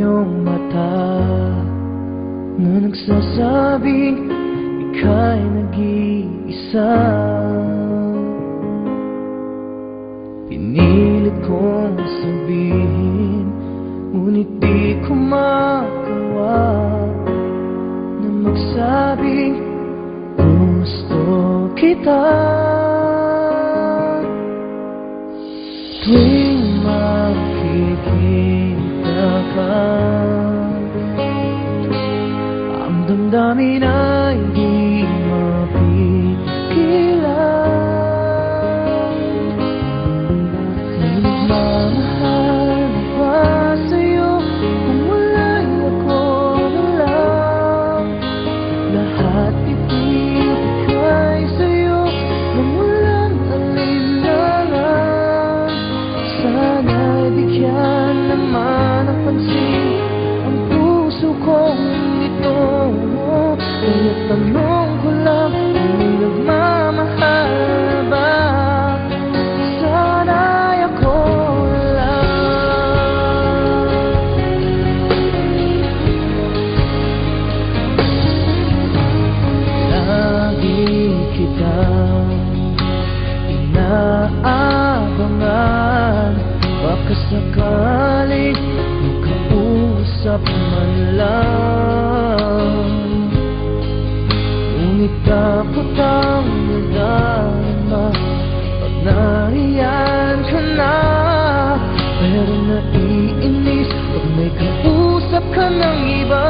iyong mata na nagsasabing ika'y nag-iisa. Pinilit kong sabihin, ngunit di ko magawa na magsabing gusto kita. Tuwing makikita ka, ang damdamin ay di mapigilan. May nagmamahal ba sa'yo kung wala'y ako na lang? Lahat ibibigay sa'yo nang walang alinlangan. Sana'y bigyan naman ng pansin ang puso kong ito. Kaya tanong ko lang, may nagmamahal ba? Sana'y ako lang. Lagi kitang inaabangan, baka sakaling magkausap man lang. Ngunit dapat ang nadarama pag nariyan ka na. Pero naiinis pag may kausap ka ng iba.